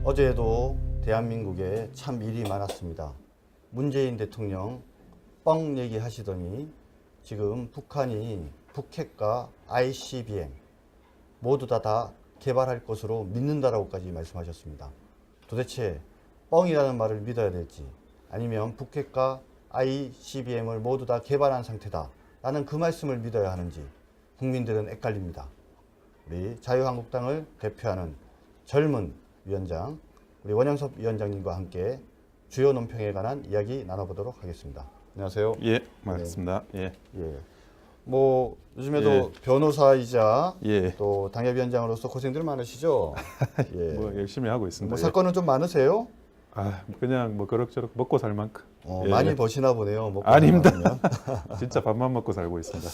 어제도 대한민국에 참 일이 많았습니다. 문재인 대통령 뻥 얘기하시더니 지금 북한이 북핵과 ICBM 모두 다 개발할 것으로 믿는다라고까지 말씀하셨습니다. 도대체 뻥이라는 말을 믿어야 될지 아니면 북핵과 ICBM을 모두 다 개발한 상태다 라는 그 말씀을 믿어야 하는지 국민들은 헷갈립니다. 우리 자유한국당을 대표하는 젊은 위원장 우리 원영섭 위원장님과 함께 주요 논평에 관한 이야기 나눠보도록 하겠습니다. 안녕하세요. 예, 반갑습니다. 예. 뭐 요즘에도 예. 변호사이자 예. 또 당협위원장으로서 고생들 많으시죠? 예. 뭐 열심히 하고 있습니다. 뭐 사건은 좀 많으세요? 그냥 뭐 그럭저럭 먹고 살 만큼. 예. 많이 버시나 보네요. 먹고 아닙니다. 살만하면. 진짜 밥만 먹고 살고 있습니다.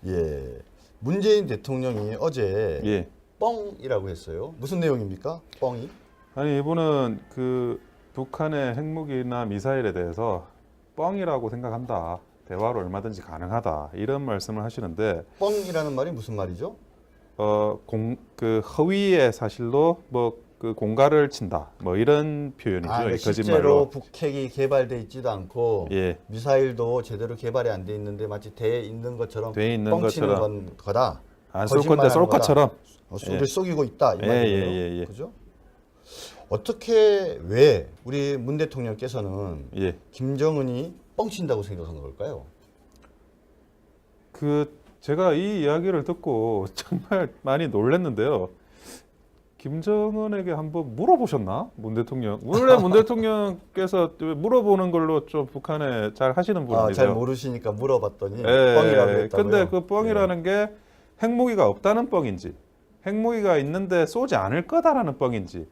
예. 문재인 대통령이 어제 예. 뻥이라고 했어요. 무슨 내용입니까? 뻥이? 아니 이분은 그 북한의 핵무기나 미사일에 대해서 뻥이라고 생각한다. 대화로 얼마든지 가능하다. 이런 말씀을 하시는데 뻥이라는 말이 무슨 말이죠? 그 허위의 사실로 뭐 그 공갈을 친다. 뭐 이런 표현이죠. 그러니까 거짓말로. 실제로 북핵이 개발돼 있지도 않고 예. 미사일도 제대로 개발이 안 돼 있는데 마치 돼 있는 것처럼 돼 있는 뻥치는 것처럼. 거다. 안 쏠 건데 쏠 것처럼. 우리를 속이고 있다 이 예, 말이에요. 예. 그죠? 어떻게 왜 우리 문 대통령께서는 예. 김정은이 뻥친다고 생각한 걸까요? 제가 이 이야기를 듣고 정말 많이 놀랐는데요. 김정은에게 한번 물어보셨나? 문 대통령. 원래 문 대통령께서 물어보는 걸로 좀 북한에 잘 하시는 분이세요. 잘 모르시니까 물어봤더니 예, 뻥이라고 했다고요? 근데 그 뻥이라는 게 핵무기가 없다는 뻥인지, 핵무기가 있는데 쏘지 않을 거다라는 뻥인지,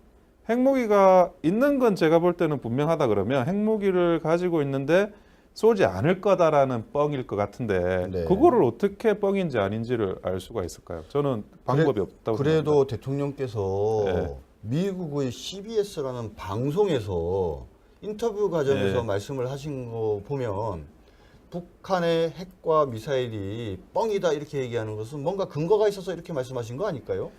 핵무기가 있는 건 제가 볼 때는 분명하다 그러면 핵무기를 가지고 있는데 쏘지 않을 거다라는 뻥일 것 같은데 네. 그거를 어떻게 뻥인지 아닌지를 알 수가 있을까요? 저는 방법이 없다고 그래도 생각합니다. 대통령께서 네. 미국의 CBS라는 방송에서 인터뷰 과정에서 네. 말씀을 하신 거 보면 북한의 핵과 미사일이 뻥이다 이렇게 얘기하는 것은 뭔가 근거가 있어서 이렇게 말씀하신 거 아닐까요?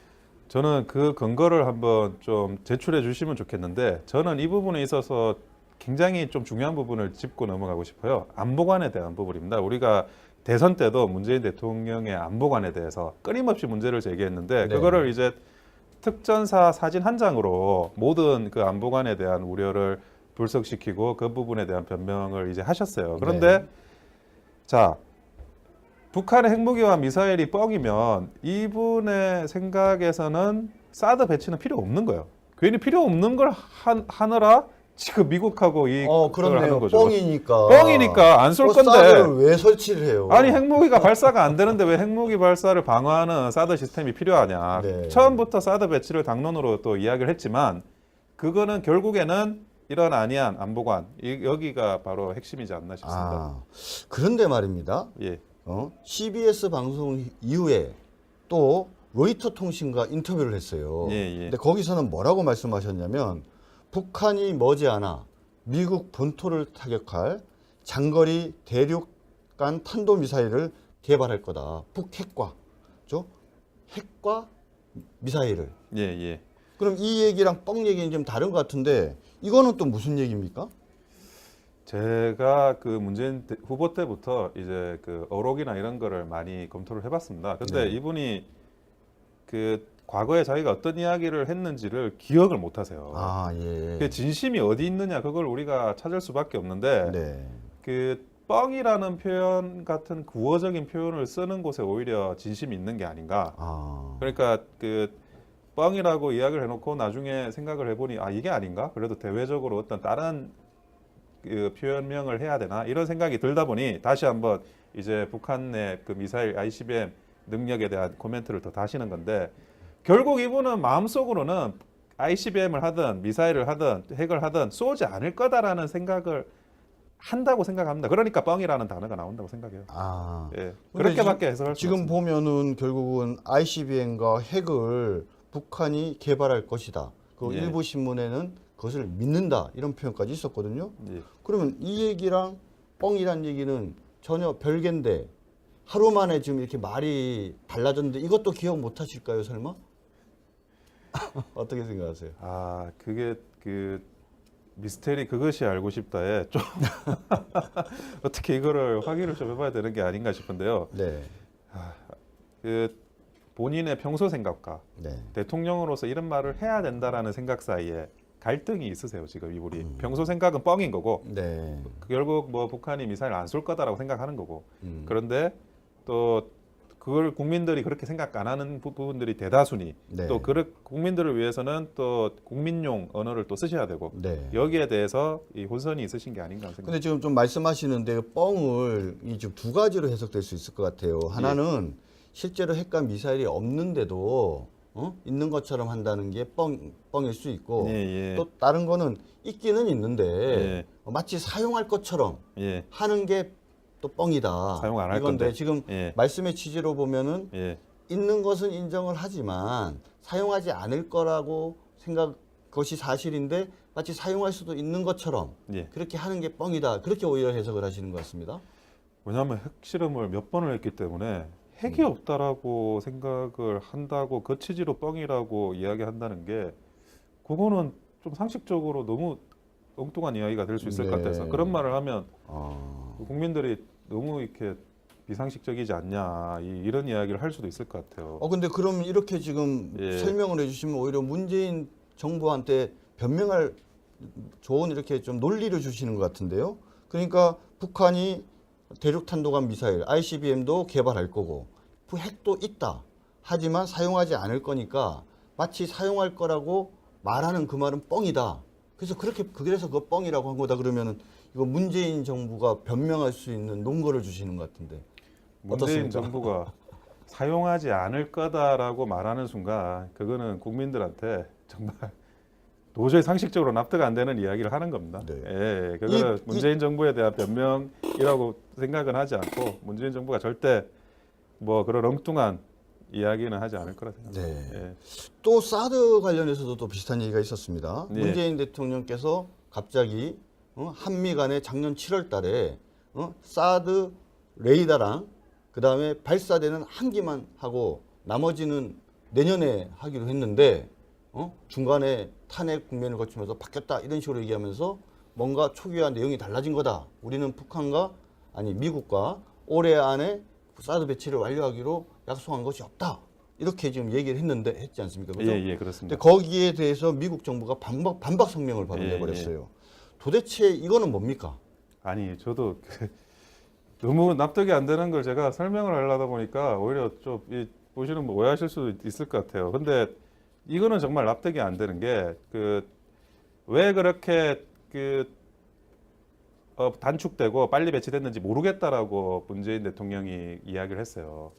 저는 그 근거를 한번 좀 제출해 주시면 좋겠는데 저는 이 부분에 있어서 굉장히 좀 중요한 부분을 짚고 넘어가고 싶어요. 안보관에 대한 부분입니다. 우리가 대선 때도 문재인 대통령의 안보관에 대해서 끊임없이 문제를 제기했는데 네. 그거를 이제 특전사 사진 한 장으로 모든 그 안보관에 대한 우려를 불석시키고 그 부분에 대한 변명을 이제 하셨어요. 그런데 네. 자, 북한의 핵무기와 미사일이 뻥이면 이분의 생각에서는 사드 배치는 필요 없는 거예요. 괜히 필요 없는 걸 하느라 지금 미국하고 그걸 하는 그렇네요. 거죠. 뻥이니까 안 쏠 사드를 건데. 왜 설치를 해요? 아니 핵무기가 발사가 안 되는데 왜 핵무기 발사를 방어하는 사드 시스템이 필요하냐. 네. 처음부터 사드 배치를 당론으로 또 이야기를 했지만 그거는 결국에는 이런 안이한 안보관 여기가 바로 핵심이지 않나 싶습니다. 그런데 말입니다. 예. CBS 방송 이후에 또 로이터 통신과 인터뷰를 했어요. 예. 근데 거기서는 뭐라고 말씀하셨냐면 북한이 머지않아 미국 본토를 타격할 장거리 대륙간 탄도미사일을 개발할 거다. 북핵과 핵과 미사일을. 예. 그럼 이 얘기랑 뻥 얘기는 좀 다른 것 같은데 이거는 또 무슨 얘기입니까? 제가 그 문재인 후보 때부터 이제 그 어록이나 이런 거를 많이 검토를 해봤습니다. 근데 네. 이분이 그 과거에 자기가 어떤 이야기를 했는지를 기억을 못 하세요. 예. 그 진심이 어디 있느냐 그걸 우리가 찾을 수밖에 없는데 네. 그 뻥이라는 표현 같은 구어적인 표현을 쓰는 곳에 오히려 진심이 있는 게 아닌가. 그러니까 그 뻥이라고 이야기를 해놓고 나중에 생각을 해보니 이게 아닌가? 그래도 대외적으로 어떤 다른 그 표현명을 해야 되나? 이런 생각이 들다 보니 다시 한번 이제 북한의 그 미사일 ICBM 능력에 대한 코멘트를 더 다시는 건데 결국 이분은 마음속으로는 ICBM을 하든 미사일을 하든 핵을 하든 쏘지 않을 거다라는 생각을 한다고 생각합니다. 그러니까 뻥이라는 단어가 나온다고 생각해요. 예. 그렇게밖에 해석할 수 지금 없습니다. 보면은 결국은 ICBM과 핵을 북한이 개발할 것이다. 그 예. 일부 신문에는 그것을 믿는다 이런 표현까지 있었거든요. 예. 그러면 이 얘기랑 뻥이란 얘기는 전혀 별개인데 하루 만에 지금 이렇게 말이 달라졌는데 이것도 기억 못 하실까요, 설마? 어떻게 생각하세요? 아, 그게 그 미스테리 그것이 알고 싶다에 좀 어떻게 이거를 확인을 좀 해봐야 되는 게 아닌가 싶은데요. 네. 그 본인의 평소 생각과 네. 대통령으로서 이런 말을 해야 된다라는 생각 사이에 갈등이 있으세요. 지금 이분이 평소 생각은 뻥인 거고 네. 결국 뭐 북한이 미사일 안 쏠 거다라고 생각하는 거고 음. 그런데 또 그걸 국민들이 그렇게 생각 안 하는 부분들이 대다수니 네. 또 국민들을 위해서는 또 국민용 언어를 또 쓰셔야 되고 네. 여기에 대해서 이 혼선이 있으신 게 아닌가 생각합니다. 근데 지금 좀 말씀하시는데 뻥을 이 지금 두 가지로 해석될 수 있을 것 같아요. 하나는 실제로 핵과 미사일이 없는데도 있는 것처럼 한다는 게 뻥일 수 있고 예, 예. 또 다른 거는 있기는 있는데 예. 마치 사용할 것처럼 예. 하는 게 또 뻥이다. 사용 안 할 이건데 건데. 지금 예. 말씀의 취지로 보면은 예. 있는 것은 인정을 하지만 사용하지 않을 거라고 생각 것이 사실인데 마치 사용할 수도 있는 것처럼 예. 그렇게 하는 게 뻥이다. 그렇게 오히려 해석을 하시는 것 같습니다. 왜냐하면 핵 실험을 몇 번을 했기 때문에 핵이 없다라고 생각을 한다고 그 취지로 뻥이라고 이야기한다는 게 그거는 좀 상식적으로 너무 엉뚱한 이야기가 될 수 있을 것 네. 같아서 그런 말을 하면 아, 국민들이 너무 이렇게 비상식적이지 않냐 이런 이야기를 할 수도 있을 것 같아요. 근데 그럼 이렇게 지금 예. 설명을 해주시면 오히려 문재인 정부한테 변명할 좋은 이렇게 좀 논리를 주시는 것 같은데요. 그러니까 북한이 대륙 탄도간 미사일 ICBM도 개발할 거고 핵도 있다. 하지만 사용하지 않을 거니까 마치 사용할 거라고 말하는 그 말은 뻥이다. 그래서 그거 뻥이라고 한 거다 그러면은 이거 문재인 정부가 변명할 수 있는 논거를 주시는 것 같은데. 문재인 어떻습니까? 정부가 사용하지 않을 거다라고 말하는 순간 그거는 국민들한테 정말 도저히 상식적으로 납득 안 되는 이야기를 하는 겁니다. 네. 예, 그거는 문재인 정부에 대한 변명이라고 생각은 하지 않고 문재인 정부가 절대 뭐 그런 엉뚱한 이야기는 하지 않을 거라 생각합니다. 네. 예. 또 사드 관련해서도 또 비슷한 얘기가 있었습니다. 예. 문재인 대통령께서 갑자기 한미 간에 작년 7월 달에 사드 레이더랑 그다음에 발사대는 한 기만 하고 나머지는 내년에 하기로 했는데 중간에 탄핵 국면을 거치면서 바뀌었다 이런 식으로 얘기하면서 뭔가 초기와 내용이 달라진 거다. 우리는 미국과 올해 안에 사드 배치를 완료하기로 약속한 것이 없다. 이렇게 지금 얘기를 했지 않습니까? 그죠? 예, 그렇습니다. 근데 거기에 대해서 미국 정부가 반박 성명을 바로 예, 내버렸어요. 도대체 이거는 뭡니까? 아니 저도 너무 납득이 안 되는 걸 제가 설명을 하려다 보니까 오히려 좀 보시는 분 오해하실 수도 있을 것 같아요. 근데 이거는 정말 납득이 안 되는 게 왜 그렇게 단축되고 빨리 배치됐는지 모르겠다라고 문재인 대통령이 이야기를 했어요.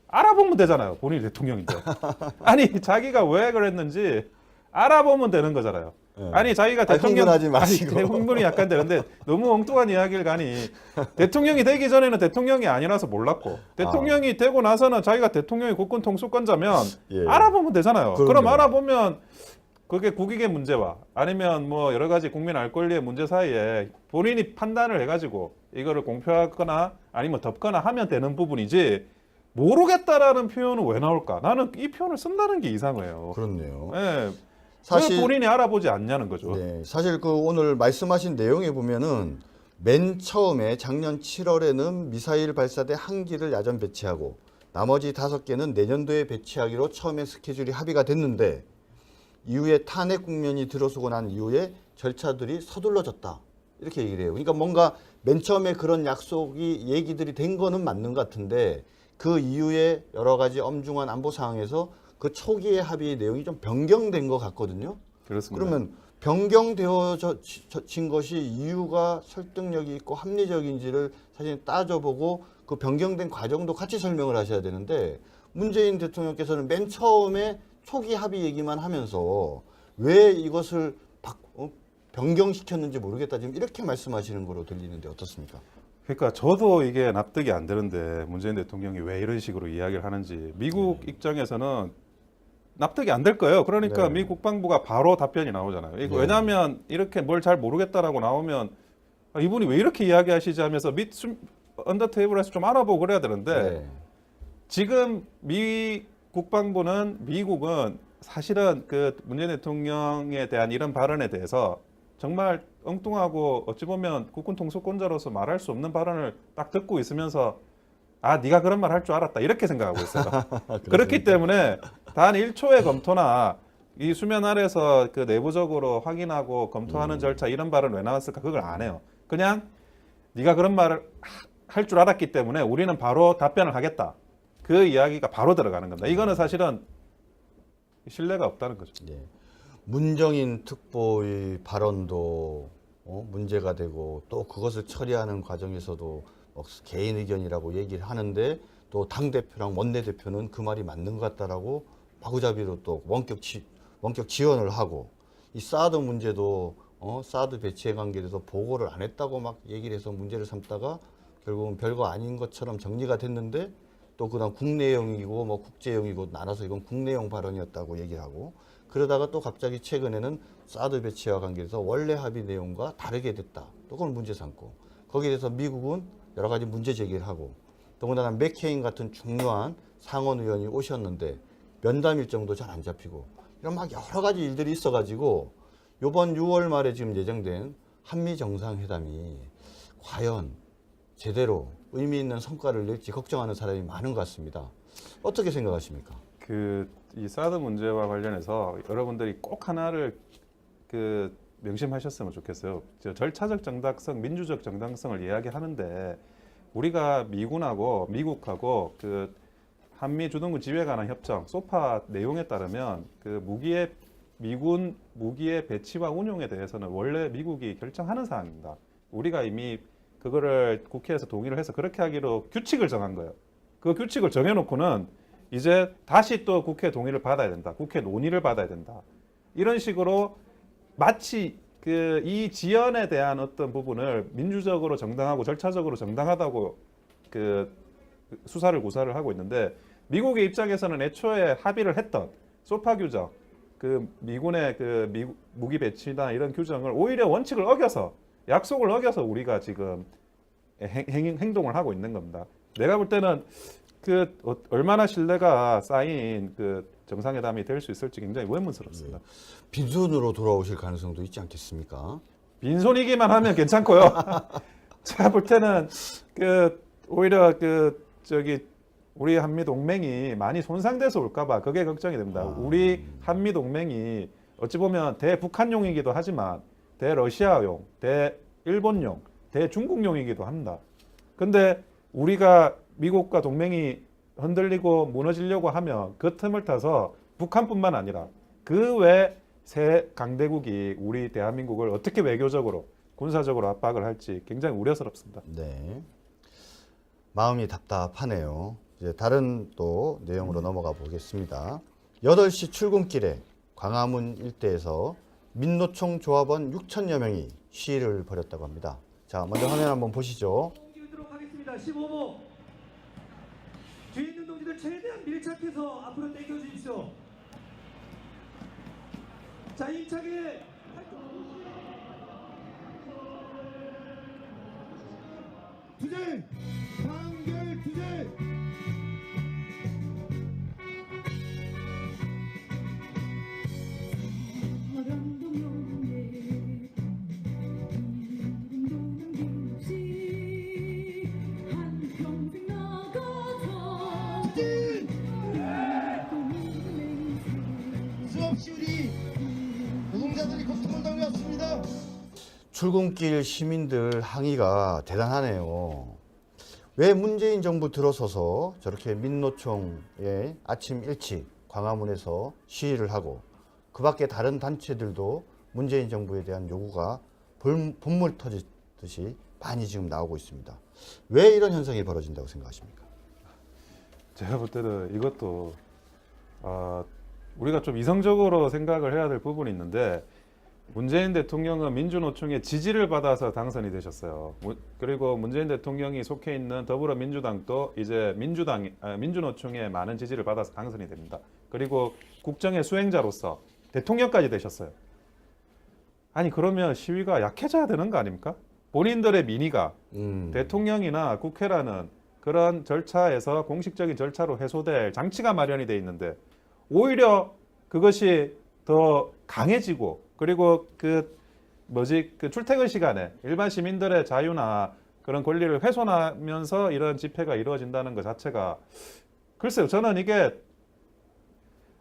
알아보면 되잖아요. 본인이 대통령인데. 아니 자기가 왜 그랬는지 알아보면 되는 거잖아요. 네. 아니 자기가 대통령 흥분하지 마시고. 아니, 흥분이 약간 되는데 너무 엉뚱한 이야기를 가니 대통령이 되기 전에는 대통령이 아니라서 몰랐고 대통령이 되고 나서는 자기가 대통령이 국군 통수권자면 예. 알아보면 되잖아요. 그럼요. 그럼 알아보면 그게 국익의 문제와 아니면 뭐 여러 가지 국민 알 권리의 문제 사이에 본인이 판단을 해가지고 이거를 공표하거나 아니면 덮거나 하면 되는 부분이지 모르겠다라는 표현은 왜 나올까? 나는 이 표현을 쓴다는 게 이상해요. 그렇네요. 예. 사실 왜 본인이 알아보지 않냐는 거죠. 네, 사실 오늘 말씀하신 내용에 보면은 맨 처음에 작년 7월에는 미사일 발사대 한 기를 야전 배치하고 나머지 5개는 내년도에 배치하기로 처음에 스케줄이 합의가 됐는데 이후에 탄핵 국면이 들어서고 난 이후에 절차들이 서둘러졌다. 이렇게 얘기를 해요. 그러니까 뭔가 맨 처음에 그런 얘기들이 된 거는 맞는 것 같은데 그 이후에 여러 가지 엄중한 안보 상황에서 그 초기의 합의 내용이 좀 변경된 것 같거든요. 그렇습니다. 그러면 변경되어진 것이 이유가 설득력이 있고 합리적인지를 사실 따져보고 그 변경된 과정도 같이 설명을 하셔야 되는데 문재인 대통령께서는 맨 처음에 초기 합의 얘기만 하면서 왜 이것을 변경시켰는지 모르겠다 지금 이렇게 말씀하시는 거로 들리는데 어떻습니까? 그러니까 저도 이게 납득이 안 되는데 문재인 대통령이 왜 이런 식으로 이야기를 하는지 미국 입장에서는 납득이 안 될 거예요. 그러니까 네. 미 국방부가 바로 답변이 나오잖아요. 네. 왜냐하면 이렇게 뭘 잘 모르겠다라고 나오면 이분이 왜 이렇게 이야기하시지 하면서 언더 테이블에서 좀 알아보고 그래야 되는데 네. 지금 미 국방부는 미국은 사실은 그 문재인 대통령에 대한 이런 발언에 대해서 정말 엉뚱하고 어찌 보면 국군 통수권자로서 말할 수 없는 발언을 딱 듣고 있으면서 아, 네가 그런 말 할 줄 알았다 이렇게 생각하고 있어요. 그렇기 때문에 단 1초의 검토나 이 수면 아래서 그 내부적으로 확인하고 검토하는 절차 이런 발언 왜 나왔을까? 그걸 안 해요. 그냥 네가 그런 말을 할 줄 알았기 때문에 우리는 바로 답변을 하겠다. 그 이야기가 바로 들어가는 겁니다. 이거는 사실은 신뢰가 없다는 거죠. 예. 문정인 특보의 발언도 문제가 되고 또 그것을 처리하는 과정에서도 개인 의견이라고 얘기를 하는데 또 당대표랑 원내대표는 그 말이 맞는 것 같다라고 마구잡이로 또 원격 지원을 하고 이 사드 문제도 사드 배치에 관계돼서 보고를 안 했다고 막 얘기를 해서 문제를 삼다가 결국은 별거 아닌 것처럼 정리가 됐는데 또 그다음 국내용이고 뭐 국제용이고 나눠서 이건 국내용 발언이었다고 얘기를 하고 그러다가 또 갑자기 최근에는 사드 배치와 관계해서 원래 합의 내용과 다르게 됐다. 또 그걸 문제 삼고 거기에 대해서 미국은 여러 가지 문제 제기를 하고 더군다나 맥케인 같은 중요한 상원 의원이 오셨는데 면담 일정도 잘 안 잡히고 이런 막 여러 가지 일들이 있어가지고 이번 6월 말에 지금 예정된 한미 정상회담이 과연 제대로 의미 있는 성과를 낼지 걱정하는 사람이 많은 것 같습니다. 어떻게 생각하십니까? 이 사드 문제와 관련해서 여러분들이 꼭 하나를 명심하셨으면 좋겠어요. 절차적 정당성, 민주적 정당성을 이야기하는데 우리가 미군하고 미국하고 그 한미 주둔군 지휘에 관한 협정 소파 내용에 따르면 그 미군 무기의 배치와 운용에 대해서는 원래 미국이 결정하는 사항입니다. 우리가 이미 그거를 국회에서 동의를 해서 그렇게 하기로 규칙을 정한 거예요. 그 규칙을 정해놓고는 이제 다시 또 국회 동의를 받아야 된다. 국회 논의를 받아야 된다. 이런 식으로 마치 이 지연에 대한 어떤 부분을 민주적으로 정당하고 절차적으로 정당하다고 수사를 구사를 하고 있는데 미국의 입장에서는 애초에 합의를 했던 소파 규정, 미군의 무기 배치나 이런 규정을 오히려 원칙을 어겨서 약속을 어겨서 우리가 지금 행동을 하고 있는 겁니다. 내가 볼 때는 얼마나 신뢰가 쌓인 정상회담이 될 수 있을지 굉장히 의문스럽습니다. 네. 빈손으로 돌아오실 가능성도 있지 않겠습니까? 빈손이기만 하면 괜찮고요. 제가 볼 때는 오히려 우리 한미 동맹이 많이 손상돼서 올까봐 그게 걱정이 됩니다. 우리 한미 동맹이 어찌 보면 대북한용이기도 하지만 대러시아용, 대일본용, 대중국용이기도 합니다. 근데 우리가 미국과 동맹이 흔들리고 무너지려고 하면 그 틈을 타서 북한뿐만 아니라 그 외 새 강대국이 우리 대한민국을 어떻게 외교적으로 군사적으로 압박을 할지 굉장히 우려스럽습니다. 네, 마음이 답답하네요. 이제 다른 또 내용으로 넘어가 보겠습니다. 8시 출근길에 광화문 일대에서 민노총 조합원 6천여 명이 시위를 벌였다고 합니다. 자, 먼저 화면 한번 보시죠. 하겠습니다. 15호 뒤에 있는 동지들 최대한 밀착해서 앞으로 당겨 주십시오. 자, 힘차게 투쟁! 판결 투쟁! 수없이 우리 노동자들이 고통을 당해왔습니다. 출근길 시민들 항의가 대단하네요. 왜 문재인 정부 들어서서 저렇게 민노총에 아침 일찍 광화문에서 시위를 하고 그 밖에 다른 단체들도 문재인 정부에 대한 요구가 본물 터지듯이 많이 지금 나오고 있습니다. 왜 이런 현상이 벌어진다고 생각하십니까? 제가 볼 때는 이것도 우리가 좀 이성적으로 생각을 해야 될 부분이 있는데 문재인 대통령은 민주노총의 지지를 받아서 당선이 되셨어요. 그리고 문재인 대통령이 속해 있는 더불어민주당도 이제 민주노총의 많은 지지를 받아서 당선이 됩니다. 그리고 국정의 수행자로서 대통령까지 되셨어요. 아니 그러면 시위가 약해져야 되는 거 아닙니까? 본인들의 민의가 대통령이나 국회라는 그런 절차에서 공식적인 절차로 해소될 장치가 마련이 돼 있는데 오히려 그것이 더 강해지고 그리고 그 출퇴근 시간에 일반 시민들의 자유나 그런 권리를 훼손하면서 이런 집회가 이루어진다는 것 자체가 글쎄요, 저는 이게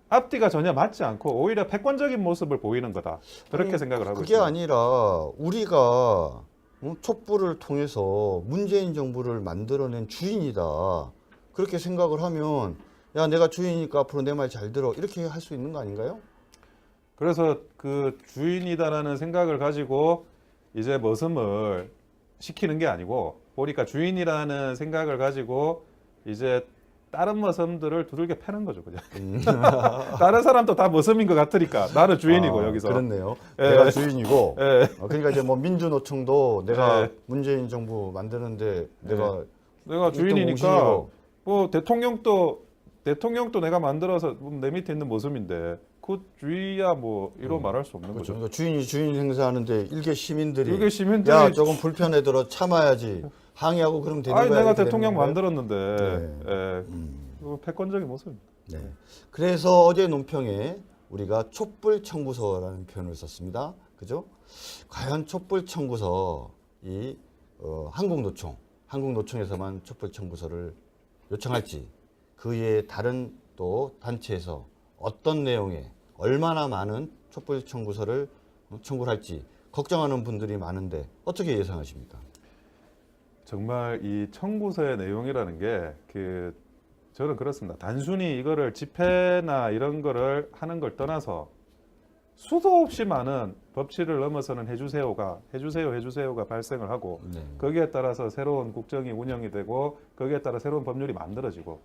앞뒤가 전혀 맞지 않고 오히려 패권적인 모습을 보이는 거다. 그렇게 생각을 하고 그게 있습니다. 아니라 우리가 촛불을 통해서 문재인 정부를 만들어낸 주인이다. 그렇게 생각을 하면 야, 내가 주인이니까 앞으로 내 말 잘 들어. 이렇게 할 수 있는 거 아닌가요? 그래서 그 주인이다라는 생각을 가지고 이제 머슴을 시키는 게 아니고 보니까 주인이라는 생각을 가지고 이제 다른 머슴들을 두들겨 패는 거죠, 그냥. 다른 사람도 다 머슴인 것 같으니까 나는 주인이고 여기서. 그렇네요. 예. 내가 주인이고. 예. 그러니까 이제 뭐 민주노총도 내가 예. 문재인 정부 만드는데 내가 주인이니까 일등 뭐 대통령도 내가 만들어서 내 밑에 있는 머슴인데 그 주의야 뭐 이로 말할 수 없는 그렇죠. 거죠. 그러니까 주인이 주인 행사하는데 일개 시민들이 야 조금 불편해들어 참아야지 항의하고 그러면 되는 아니 거야. 내가 이렇게 대통령 되는 건가요? 만들었는데 네. 예. 그 패권적인 모습입니다. 네. 그래서 어제 논평에 우리가 촛불 청구서라는 표현을 썼습니다. 그죠? 과연 촛불 청구서 이 한국노총에서만 촛불 청구서를 요청할지 그 외에 다른 또 단체에서 어떤 내용에 얼마나 많은 촛불 청구서를 청구를 할지 걱정하는 분들이 많은데 어떻게 예상하십니까? 정말 이 청구서의 내용이라는 게 저는 그렇습니다. 단순히 이거를 집회나 이런 거를 하는 걸 떠나서 수도 없이 많은 법치를 넘어서는 해주세요가 발생을 하고 네. 거기에 따라서 새로운 국정이 운영이 되고 거기에 따라 새로운 법률이 만들어지고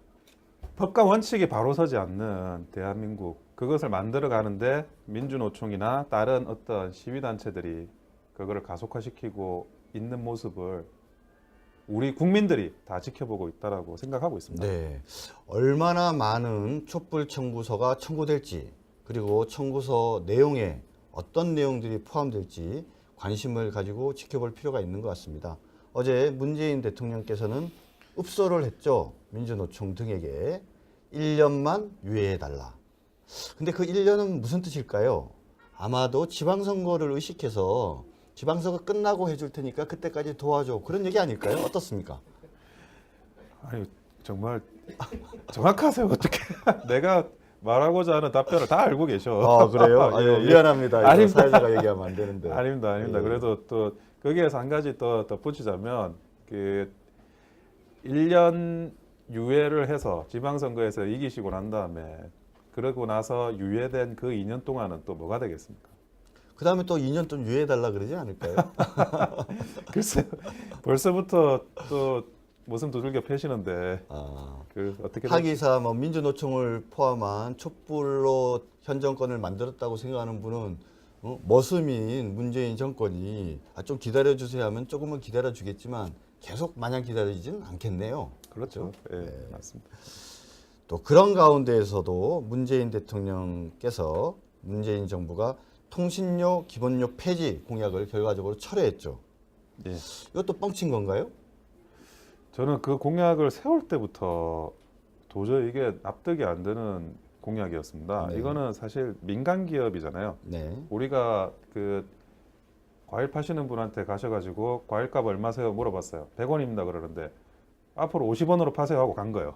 법과 원칙이 바로 서지 않는 대한민국 그것을 만들어 가는데 민주노총이나 다른 어떤 시위단체들이 그거를 가속화시키고 있는 모습을 우리 국민들이 다 지켜보고 있다라고 생각하고 있습니다. 네. 얼마나 많은 촛불 청구서가 청구될지 그리고 청구서 내용에 어떤 내용들이 포함될지 관심을 가지고 지켜볼 필요가 있는 것 같습니다. 어제 문재인 대통령께서는 읍소를 했죠. 민주노총 등에게 1년만 유예해달라. 근데 그 1년은 무슨 뜻일까요? 아마도 지방선거를 의식해서 지방선거 끝나고 해줄 테니까 그때까지 도와줘. 그런 얘기 아닐까요? 어떻습니까? 아니 정말 정확하세요. 어떻게 내가 말하고자 하는 답변을 다 알고 계셔. 그래요? 아유, 예. 미안합니다. 이거 아닙니다. 사회자가 얘기하면 안 되는데. 아닙니다. 예. 그래도 또 거기에서 한 가지 더 덧붙이자면 1년 유예를 해서 지방선거에서 이기시고 난 다음에 그러고 나서 유예된 그 2년 동안은 또 뭐가 되겠습니까? 그 다음에 또 2년 좀 유예해달라 그러지 않을까요? 글쎄요. 벌써부터 또 무슨 두들겨 패시는데 어떻게 하기사 뭐 민주노총을 포함한 촛불로 현 정권을 만들었다고 생각하는 분은 머슴인 문재인 정권이 좀 기다려주세요 하면 조금은 기다려주겠지만 계속 마냥 기다리지는 않겠네요. 그렇죠. 예, 네. 맞습니다. 또 그런 가운데에서도 문재인 대통령께서 문재인 정부가 통신료 기본료 폐지 공약을 결과적으로 철회했죠. 예. 이것도 뻥친 건가요? 저는 그 공약을 세울 때부터 도저히 이게 납득이 안 되는 공약이었습니다. 네. 이거는 사실 민간 기업이잖아요. 네. 우리가 과일 파시는 분한테 가셔가지고 과일값 얼마세요 물어봤어요. 100원입니다 그러는데 앞으로 50원으로 파세요 하고 간 거예요.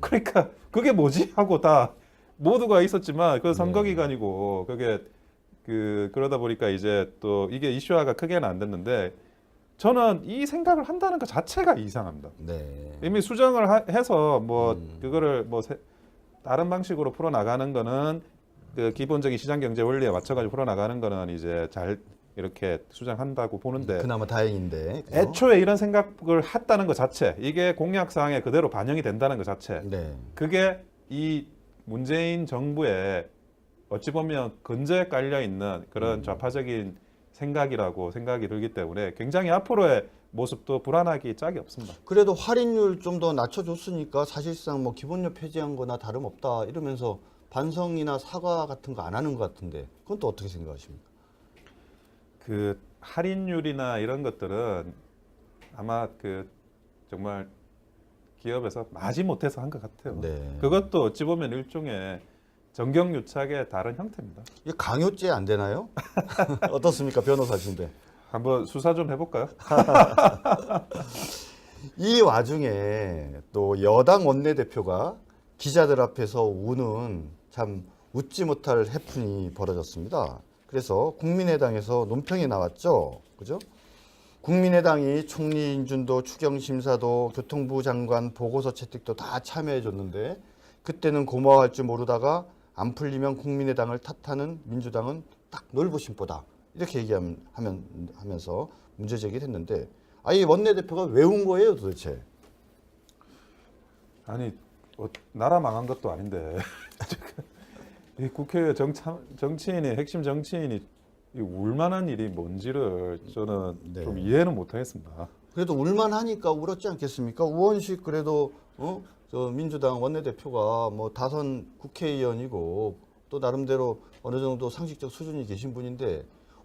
그러니까 그게 뭐지 하고 다 모두가 있었지만 그 선거 네. 기간이고 그게 그러다 보니까 이제 또 이게 이슈화가 크게는 안 됐는데 저는 이 생각을 한다는 것 자체가 이상합니다. 네. 이미 수정을 해서 뭐 그거를 뭐 다른 방식으로 풀어 나가는 거는 그 기본적인 시장 경제 원리에 맞춰가지고 풀어 나가는 거는 이제 잘 이렇게 수정한다고 보는데 그나마 다행인데. 그죠? 애초에 이런 생각을 했다는 것 자체 이게 공약 사항에 그대로 반영이 된다는 것 자체 네. 그게 이 문재인 정부의 어찌 보면 근저에 깔려 있는 그런 좌파적인 생각이라고 생각이 들기 때문에 굉장히 앞으로의 모습도 불안하기 짝이 없습니다. 그래도 할인율 좀 더 낮춰줬으니까 사실상 뭐 기본료 폐지한 거나 다름없다 이러면서 반성이나 사과 같은 거 안 하는 것 같은데 그건 또 어떻게 생각하십니까? 그 할인율이나 이런 것들은 아마 정말 기업에서 마지못해서 한 것 같아요. 네. 그것도 어찌 보면 일종의 정경유착의 다른 형태입니다. 이게 강요죄 안 되나요? 어떻습니까, 변호사신데? 한번 수사 좀 해볼까요? 이 와중에 또 여당 원내대표가 기자들 앞에서 우는 참 웃지 못할 해프닝이 벌어졌습니다. 그래서 국민의당에서 논평이 나왔죠. 그죠? 국민의당이 총리 인준도 추경심사도 교통부 장관 보고서 채택도 다 참여해 줬는데 그때는 고마워할 줄 모르다가 안 풀리면 국민의당을 탓하는 민주당은 딱 놀부심보다 이렇게 얘기하면서 문제 제기를 했는데 이 원내대표가 왜 운 거예요 도대체? 아니 나라 망한 것도 아닌데 이 국회 정치인이 핵심 정치인이 이 울만한 일이 뭔지를 저는 네. 좀 이해는 못하겠습니다. 그래도 울만하니까 울었지 않겠습니까? 우원식 그래도 저 민주당 원내대표가 뭐 다선 국회의원이고 또 나름대로 어느 정도 상식적 수준이 계신 분인데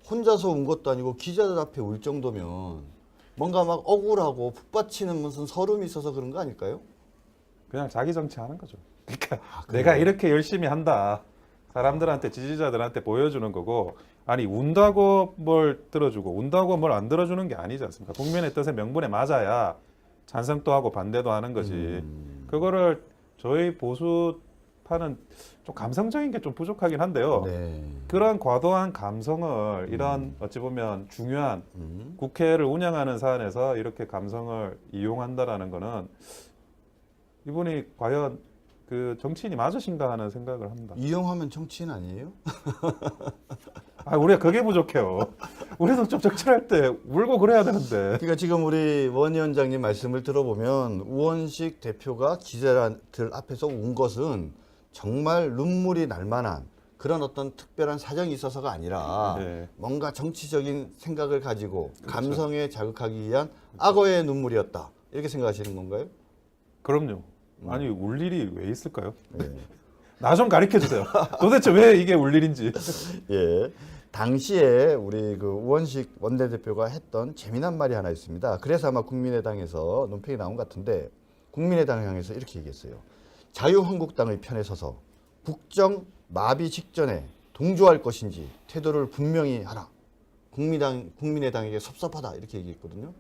혼자서 운 것도 아니고 기자들 앞에 울 정도면 뭔가 막 억울하고 북받치는 무슨 서름이 있어서 그런 거 아닐까요? 그냥 자기 정치하는 거죠. 그러니까 그래요? 내가 이렇게 열심히 한다. 사람들한테 지지자들한테 보여주는 거고 아니 운다고 뭘 들어주고 운다고 뭘 안 들어주는 게 아니지 않습니까? 국민의 뜻에 명분에 맞아야 찬성도 하고 반대도 하는 거지. 그거를 저희 보수파는 좀 감성적인 게 좀 부족하긴 한데요. 네. 그런 과도한 감성을 이런 어찌 보면 중요한 국회를 운영하는 사안에서 이렇게 감성을 이용한다라는 거는 이분이 과연 그 정치인이 맞으신가 하는 생각을 합니다. 이용하면 정치인 아니에요? 우리가 그게 부족해요. 우리도 좀 정치할 때 울고 그래야 되는데. 그러니까 지금 우리 원 위원장님 말씀을 들어보면 우원식 대표가 기자들 앞에서 운 것은 정말 눈물이 날 만한 그런 어떤 특별한 사정이 있어서가 아니라 네. 뭔가 정치적인 생각을 가지고 그렇죠. 감성에 자극하기 위한 악어의 눈물이었다. 이렇게 생각하시는 건가요? 그럼요. 아니 울 일이 왜 있을까요? 네. 나 좀 가르쳐 주세요. 도대체 왜 이게 울 일인지. 예. 당시에 우리 그 우원식 원내대표가 했던 재미난 말이 하나 있습니다. 그래서 아마 국민의당에서 논평이 나온 것 같은데 국민의당을 향해서 이렇게 얘기했어요. 자유한국당의 편에 서서 국정 마비 직전에 동조할 것인지 태도를 분명히 하라. 국민의당에게 섭섭하다 이렇게 얘기했거든요.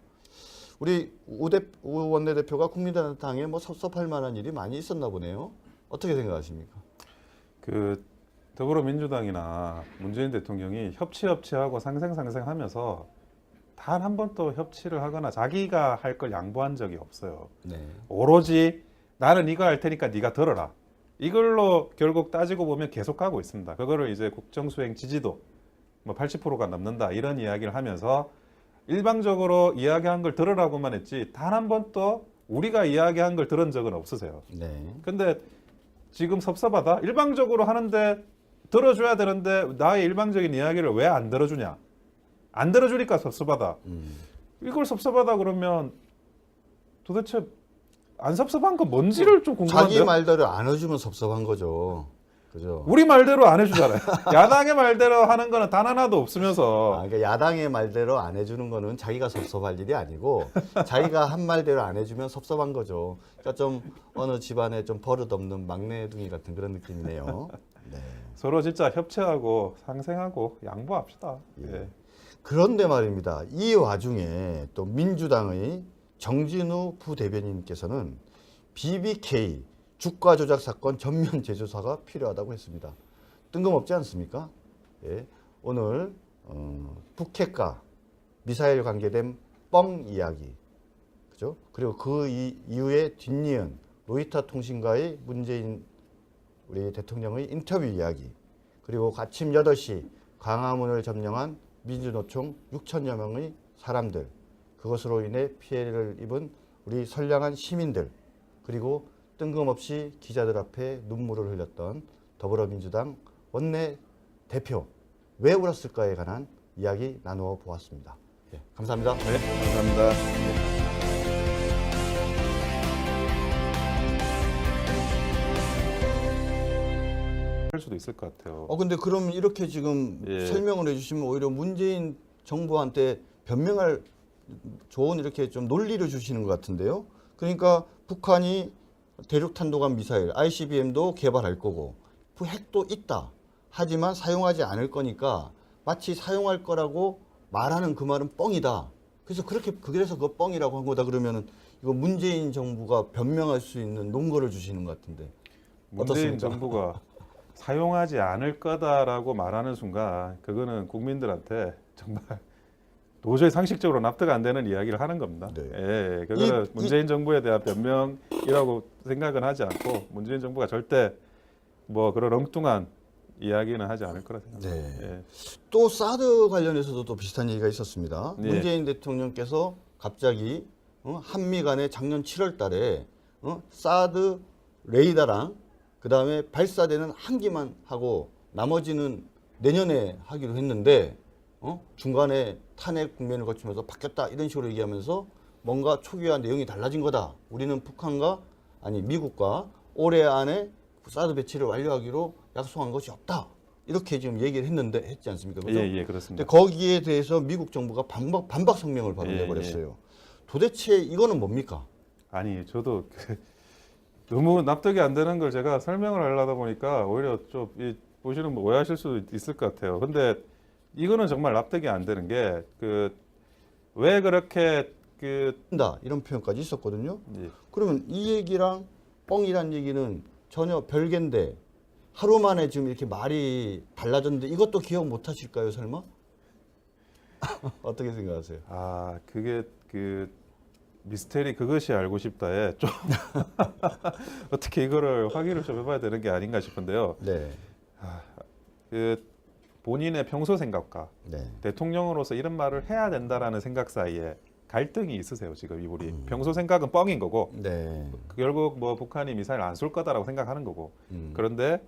우리 우 원내대표가 국민의당에 뭐 섭섭할 만한 일이 많이 있었나 보네요. 어떻게 생각하십니까? 그 더불어민주당이나 문재인 대통령이 협치하고 상생하면서 단 한 번도 협치를 하거나 자기가 할 걸 양보한 적이 없어요. 네. 오로지 나는 이거 할 테니까 네가 들어라. 이걸로 결국 따지고 보면 계속 가고 있습니다. 그거를 이제 국정수행 지지도 뭐 80%가 넘는다 이런 이야기를 하면서 일방적으로 이야기한 걸 들으라고만 했지 단 한 번도 우리가 이야기한 걸 들은 적은 없으세요. 네. 근데 지금 섭섭하다? 일방적으로 하는데 들어줘야 되는데 나의 일방적인 이야기를 왜 안 들어주냐? 안 들어주니까 섭섭하다. 이걸 섭섭하다 그러면 도대체 안 섭섭한 건 뭔지를 좀 궁금한데요? 자기 말대로 안 해주면 섭섭한 거죠. 그죠? 우리 말대로 안 해주잖아요. 야당의 말대로 하는 거는 단 하나도 없으면서 그러니까 야당의 말대로 안 해주는 거는 자기가 섭섭할 일이 아니고 자기가 한 말대로 안 해주면 섭섭한 거죠. 그러니까 좀 어느 집안에 좀 버릇없는 막내둥이 같은 그런 느낌이네요. 네. 서로 진짜 협치하고 상생하고 양보합시다. 예. 예. 그런데 말입니다. 이 와중에 또 민주당의 정진우 부대변인께서는 BBK 주가 조작 사건 전면 재조사가 필요하다고 했습니다. 뜬금없지 않습니까? 예. 오늘 북핵과 미사일 관계된 뻥 이야기, 그죠? 그리고 그 이후에 뒷이은 로이터 통신과의 문재인 우리 대통령의 인터뷰 이야기, 그리고 아침 8시 광화문을 점령한 민주노총 6천여 명의 사람들, 그것으로 인해 피해를 입은 우리 선량한 시민들, 그리고 뜬금없이 기자들 앞에 눈물을 흘렸던 더불어민주당 원내 대표, 왜 울었을까에 관한 이야기 나누어 보았습니다. 네, 감사합니다. 네, 감사합니다. 할 수도 있을 것 같아요. 근데 그럼 이렇게 지금 예. 설명을 해주시면 오히려 문재인 정부한테 변명할 좋은 이렇게 좀 논리를 주시는 것 같은데요. 그러니까 북한이 대륙 탄도간 미사일 ICBM도 개발할 거고 핵도 있다. 하지만 사용하지 않을 거니까 마치 사용할 거라고 말하는 그 말은 뻥이다. 그래서 그 뻥이라고 한 거다 그러면은 이거 문재인 정부가 변명할 수 있는 논거를 주시는 것 같은데. 문재인 어떻습니까? 정부가 사용하지 않을 거다라고 말하는 순간 그거는 국민들한테 정말 도저히 상식적으로 납득 안 되는 이야기를 하는 겁니다. 네. 예, 그거는 문재인 정부에 대한 변명이라고 생각은 하지 않고 문재인 정부가 절대 뭐 그런 엉뚱한 이야기는 하지 않을 거라 생각합니다. 네. 예. 또 사드 관련해서도 또 비슷한 얘기가 있었습니다. 네. 문재인 대통령께서 갑자기 한미 간에 작년 7월 달에 사드 레이더랑 그다음에 발사되는 한 기만 하고 나머지는 내년에 하기로 했는데 중간에 탄핵 국면을 거치면서 바뀌었다 이런 식으로 얘기하면서 뭔가 초기와 내용이 달라진 거다. 우리는 미국과 올해 안에 사드 배치를 완료하기로 약속한 것이 없다. 이렇게 지금 얘기를 했지 않습니까? 그죠? 예, 그렇습니다. 근데 거기에 대해서 미국 정부가 반박 성명을 바로 내버렸어요. 도대체 이거는 뭡니까? 아니 저도 너무 납득이 안 되는 걸 제가 설명을 하려다 보니까 오히려 좀 보시는 분 오해하실 수도 있을 것 같아요. 근데 이거는 정말 납득이 안 되는 게 왜 그렇게 이런 표현까지 있었거든요. 예. 그러면 이 얘기랑 뻥이란 얘기는 전혀 별개인데 하루 만에 지금 이렇게 말이 달라졌는데 이것도 기억 못 하실까요, 설마? 어떻게 생각하세요? 그게 미스테리 그것이 알고 싶다에 좀 어떻게 이거를 확인을 좀 해봐야 되는 게 아닌가 싶은데요. 네. 본인의 평소 생각과 네. 대통령으로서 이런 말을 해야 된다라는 생각 사이에 갈등이 있으세요. 지금 이분이 평소 생각은 뻥인 거고 네. 결국 뭐 북한이 미사일 안 쏠 거다라고 생각하는 거고 그런데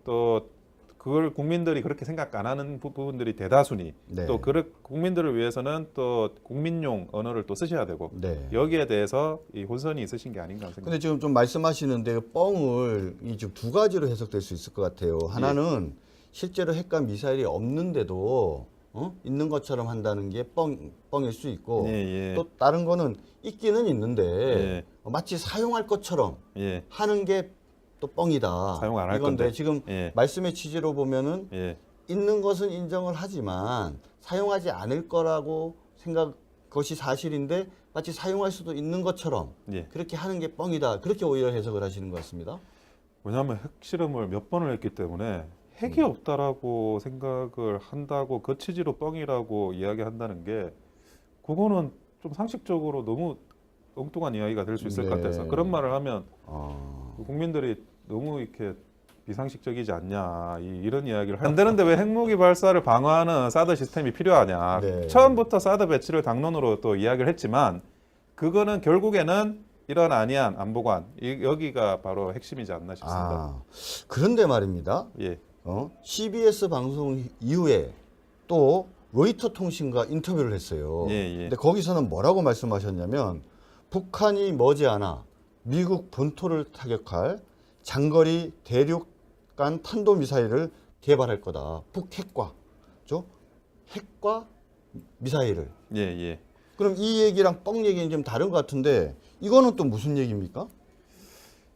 또 그걸 국민들이 그렇게 생각 안 하는 부분들이 대다수니 네. 또 국민들을 위해서는 또 국민용 언어를 또 쓰셔야 되고 네. 여기에 대해서 이 혼선이 있으신 게 아닌가 생각합니다. 근데 지금 좀 말씀하시는데 뻥을 지금 두 가지로 해석될 수 있을 것 같아요. 하나는 실제로 핵과 미사일이 없는데도 있는 것처럼 한다는 게 뻥일 수 있고 또 다른 거는 있기는 있는데 마치 사용할 것처럼 하는 게 또 뻥이다. 사용 안 할 이건데 건데. 지금 말씀의 취지로 보면은 있는 것은 인정을 하지만 사용하지 않을 거라고 것이 사실인데 마치 사용할 수도 있는 것처럼 그렇게 하는 게 뻥이다. 그렇게 오히려 해석을 하시는 것 같습니다. 왜냐하면 핵실험을 몇 번을 했기 때문에 핵이 없다라고 생각을 한다고 그 취지로 뻥이라고 이야기한다는 게 그거는 좀 상식적으로 너무 엉뚱한 이야기가 될 수 있을 것 같아서 그런 말을 하면 국민들이 너무 이렇게 비상식적이지 않냐 이런 이야기를 안 되는데 왜 핵무기 발사를 방어하는 사드 시스템이 필요하냐. 처음부터 사드 배치를 당론으로 또 이야기를 했지만 그거는 결국에는 이런 안이한 안보관 여기가 바로 핵심이지 않나 싶습니다. 그런데 말입니다. CBS 방송 이후에 또 로이터 통신과 인터뷰를 했어요. 근데 거기서는 뭐라고 말씀하셨냐면 북한이 머지않아 미국 본토를 타격할 장거리 대륙간 탄도미사일을 개발할 거다. 북핵과 핵과 미사일을. 그럼 이 얘기랑 뻥 얘기는 좀 다른 것 같은데 이거는 또 무슨 얘기입니까?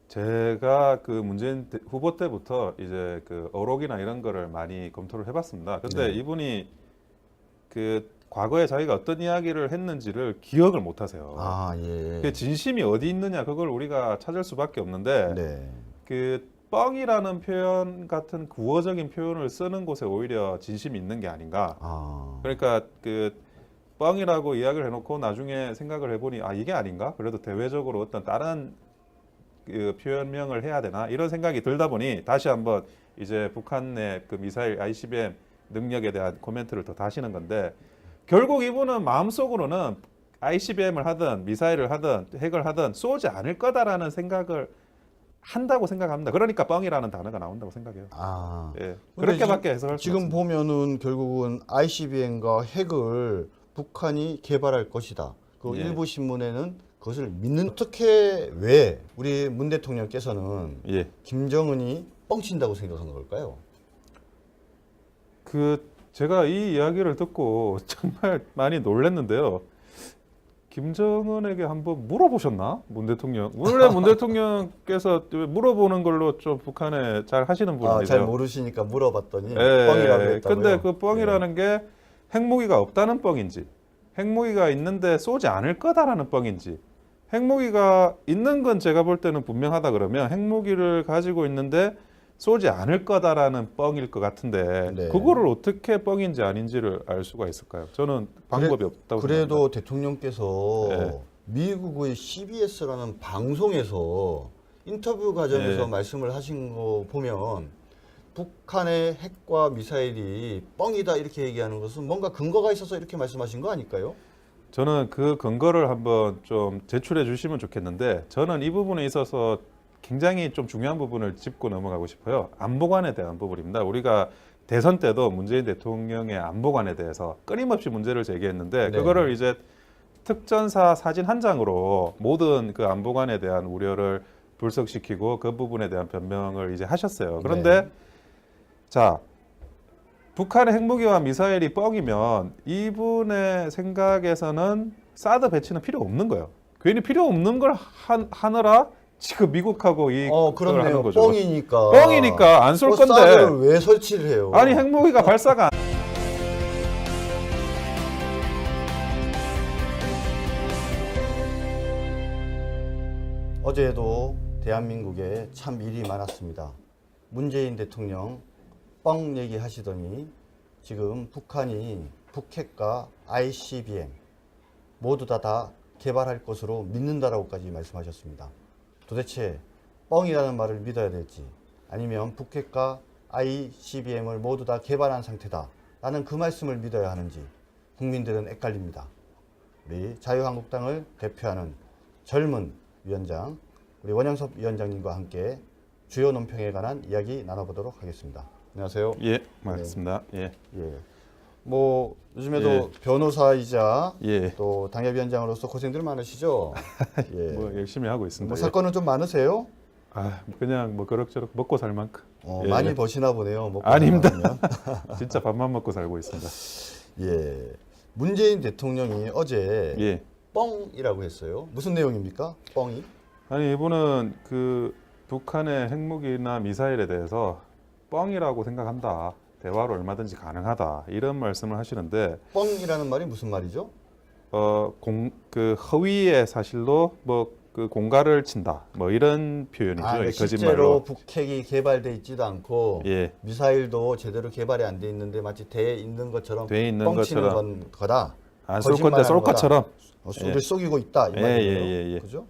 제가 그 문재인 후보 때부터 이제 그 어록이나 이런 거를 많이 검토를 해봤습니다. 근데 이분이 과거에 자기가 어떤 이야기를 했는지를 기억을 못 하세요. 그 진심이 어디 있느냐 그걸 우리가 찾을 수밖에 없는데 뻥이라는 표현 같은 구어적인 표현을 쓰는 곳에 오히려 진심이 있는 게 아닌가. 그러니까 뻥이라고 이야기를 해놓고 나중에 생각을 해보니 이게 아닌가? 그래도 대외적으로 어떤 다른 표현명을 해야 되나? 이런 생각이 들다 보니 다시 한번 이제 북한의 그 미사일 ICBM 능력에 대한 코멘트를 더 다시는 건데 결국 이분은 마음속으로는 ICBM을 하든 미사일을 하든 핵을 하든 쏘지 않을 거다라는 생각을 한다고 생각합니다. 그러니까 뻥이라는 단어가 나온다고 생각해요. 그렇게밖에 해석할 수 지금 없습니다. 보면은 결국은 ICBM과 핵을 북한이 개발할 것이다. 그 일부 신문에는 그것을 믿는 왜 우리 문 대통령께서는 김정은이 뻥친다고 생각한 걸까요? 제가 이 이야기를 듣고 정말 많이 놀랐는데요. 김정은에게 한번 물어보셨나? 문 대통령. 원래 문 대통령께서 물어보는 걸로 좀 북한에 잘 하시는 분이죠. 잘 모르시니까 물어봤더니 예, 뻥이라고 했다고요. 근데 그 뻥이라는 게 핵무기가 없다는 뻥인지, 핵무기가 있는데 쏘지 않을 거다라는 뻥인지, 핵무기가 있는 건 제가 볼 때는 분명하다 그러면 핵무기를 가지고 있는데 쏘지 않을 거다라는 뻥일 것 같은데 네. 그거를 어떻게 뻥인지 아닌지를 알 수가 있을까요? 저는 방법이 없다고 그래도 생각합니다. 대통령께서 네. 미국의 CBS라는 방송에서 인터뷰 과정에서 네. 말씀을 하신 거 보면 북한의 핵과 미사일이 뻥이다 이렇게 얘기하는 것은 뭔가 근거가 있어서 이렇게 말씀하신 거 아닐까요? 저는 그 근거를 한번 좀 제출해 주시면 좋겠는데 저는 이 부분에 있어서 굉장히 좀 중요한 부분을 짚고 넘어가고 싶어요. 안보관에 대한 부분입니다. 우리가 대선 때도 문재인 대통령의 안보관에 대해서 끊임없이 문제를 제기했는데 네. 그거를 이제 특전사 사진 한 장으로 모든 그 안보관에 대한 우려를 불석시키고 그 부분에 대한 변명을 이제 하셨어요. 그런데 네. 자, 북한의 핵무기와 미사일이 뻥이면 이분의 생각에서는 사드 배치는 필요 없는 거예요. 괜히 필요 없는 걸 하느라 지금 미국하고 이걸 그렇네요. 하는 거죠. 뻥이니까. 뻥이니까 안 쏠 건데. 사드를 왜 설치를 해요? 아니 핵무기가 발사가 안 어제도 대한민국에 참 일이 많았습니다. 문재인 대통령 뻥 얘기하시더니 지금 북한이 북핵과 ICBM 모두 다 개발할 것으로 믿는다라고까지 말씀하셨습니다. 도대체 뻥이라는 말을 믿어야 될지 아니면 북핵과 ICBM을 모두 다 개발한 상태다 라는 그 말씀을 믿어야 하는지 국민들은 헷갈립니다. 우리 자유한국당을 대표하는 젊은 위원장 우리 원영섭 위원장님과 함께 주요 논평에 관한 이야기 나눠보도록 하겠습니다. 안녕하세요. 예, 맞습니다. 예. 예. 뭐 요즘에도 예. 변호사이자 예. 또 당협위원장으로서 고생들 많으시죠? 예. 뭐 열심히 하고 있습니다. 뭐 예. 사건은 좀 많으세요? 아, 그냥 뭐 그럭저럭 먹고 살 만큼. 예. 많이 버시나 보네요. 먹고 아닙니다. 살만하면. 진짜 밥만 먹고 살고 있습니다. 예. 문재인 대통령이 어제 예. 뻥이라고 했어요. 무슨 내용입니까? 뻥이? 아니 이분은 그 북한의 핵무기나 미사일에 대해서 뻥이라고 생각한다. 대화로 얼마든지 가능하다. 이런 말씀을 하시는데 뻥이라는 말이 무슨 말이죠? 그 허위의 사실로 뭐 그 공갈을 친다. 뭐 이런 표현이죠. 그러니까 거짓말로. 실제로 북핵이 개발돼 있지도 않고 예. 미사일도 제대로 개발이 안 돼 있는데 마치 돼 있는 것처럼 돼 있는 뻥치는 것처럼. 거다. 안 쏠 건데 거짓말하는 쏠 거다. 것처럼. 우리를 속이고 있다 이 예, 말이에요. 예, 예, 예. 그죠?